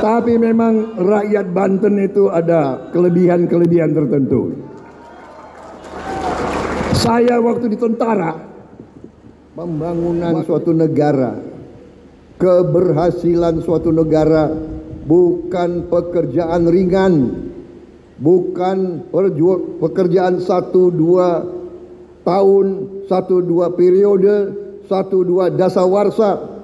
Tapi memang rakyat Banten itu ada kelebihan-kelebihan tertentu. Saya waktu di tentara, pembangunan suatu negara, keberhasilan suatu negara bukan pekerjaan ringan, bukan pekerjaan 1-2 tahun, 1-2 periode, 1-2 dasawarsa.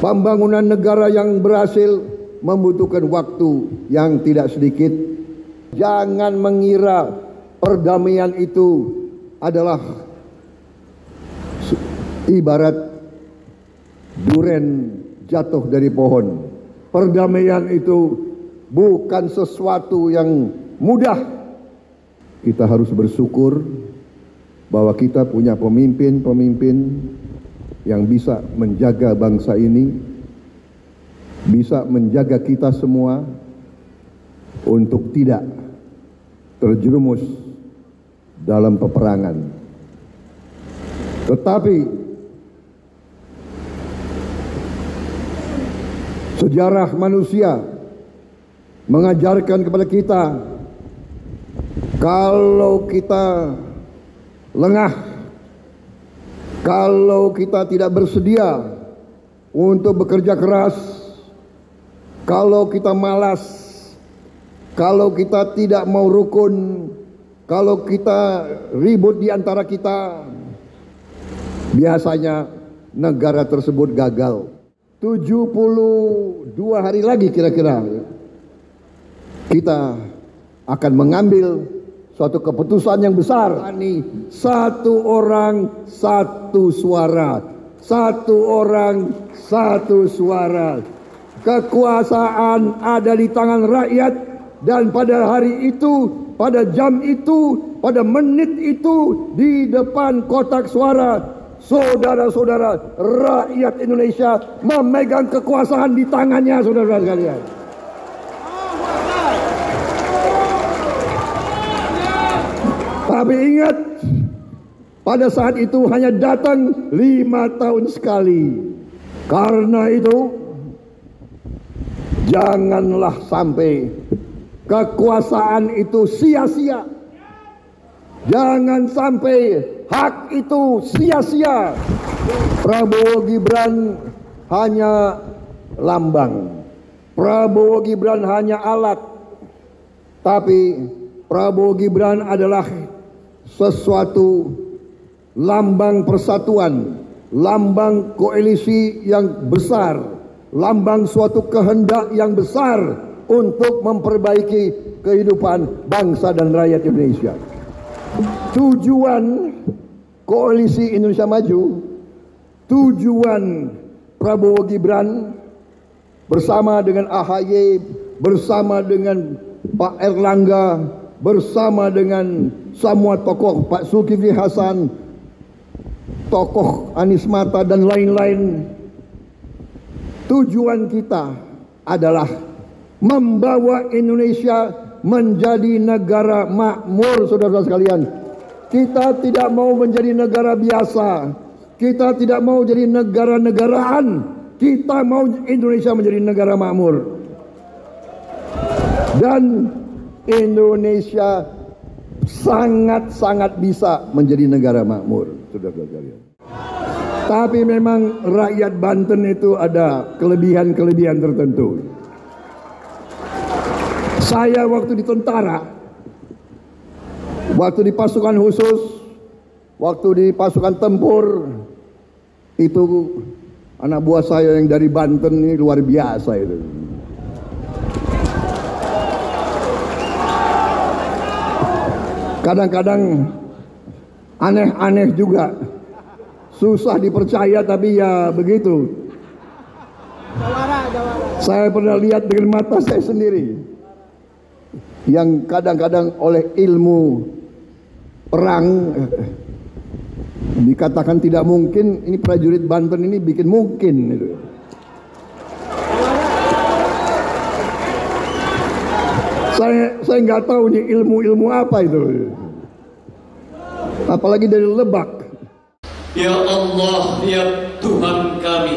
Pembangunan negara yang berhasil membutuhkan waktu yang tidak sedikit. Jangan mengira perdamaian itu adalah ibarat duren jatuh dari pohon. Perdamaian itu bukan sesuatu yang mudah. Kita harus bersyukur bahwa kita punya pemimpin-pemimpin yang bisa menjaga bangsa ini, bisa menjaga kita semua untuk tidak terjerumus dalam peperangan. Tetapi sejarah manusia mengajarkan kepada kita, kalau kita lengah, kalau kita tidak bersedia untuk bekerja keras, kalau kita malas, kalau kita tidak mau rukun, kalau kita ribut di antara kita, biasanya negara tersebut gagal. 72 hari lagi kira-kira kita akan mengambil suatu keputusan yang besar. Satu orang satu suara, satu orang satu suara. Kekuasaan ada di tangan rakyat, dan pada hari itu, pada jam itu, pada menit itu, di depan kotak suara, saudara-saudara, rakyat Indonesia memegang kekuasaan di tangannya, saudara-saudara sekalian. Tapi ingat, pada saat itu hanya datang 5 tahun sekali. Karena itu, janganlah sampai kekuasaan itu sia-sia. Jangan sampai hak itu sia-sia. Prabowo Gibran hanya lambang. Prabowo Gibran hanya alat. Tapi Prabowo Gibran adalah sesuatu lambang persatuan, lambang koalisi yang besar, lambang suatu kehendak yang besar untuk memperbaiki kehidupan bangsa dan rakyat Indonesia. Tujuan koalisi Indonesia Maju, tujuan Prabowo Gibran bersama dengan AHY, bersama dengan Pak Erlangga, bersama dengan semua tokoh, Pak Zulkifli Hasan, tokoh Anies Mata dan lain-lain. Tujuan kita adalah membawa Indonesia menjadi negara makmur, saudara-saudara sekalian. Kita tidak mau menjadi negara biasa. Kita tidak mau jadi negara-negaraan. Kita mau Indonesia menjadi negara makmur. Dan Indonesia sangat-sangat bisa menjadi negara makmur, saudara-saudara sekalian. Tapi memang rakyat Banten itu ada kelebihan-kelebihan tertentu. Saya waktu di tentara, waktu di pasukan khusus, waktu di pasukan tempur, itu anak buah saya yang dari Banten ini luar biasa itu. Kadang-kadang aneh-aneh juga, susah dipercaya, tapi ya begitu. Saya pernah lihat dengan mata saya sendiri, yang kadang-kadang oleh ilmu perang dikatakan tidak mungkin, ini prajurit Banten ini bikin mungkin gitu. Saya nggak tahu nih ilmu apa itu, apalagi dari Lebak. Ya Allah, ya Tuhan kami,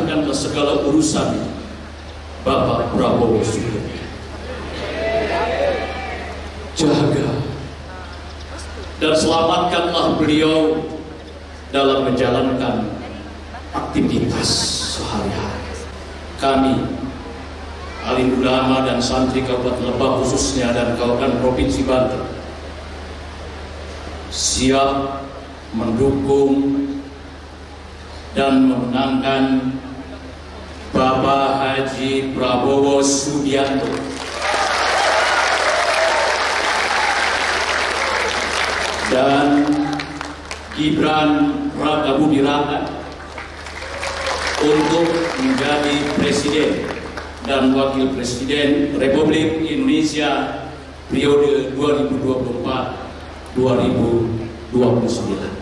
serahkanlah segala urusan Bapak Prabowo Subianto. Jaga dan selamatkanlah beliau dalam menjalankan aktivitas sehari-hari. Kami, alim ulama dan santri Kabupaten Lebak khususnya dan Kabupaten Provinsi Banten, siap mendukung dan memenangkan Bapak Haji Prabowo Subianto dan Gibran Rakabudi Raka untuk menjadi Presiden dan Wakil Presiden Republik Indonesia periode 2024-2029.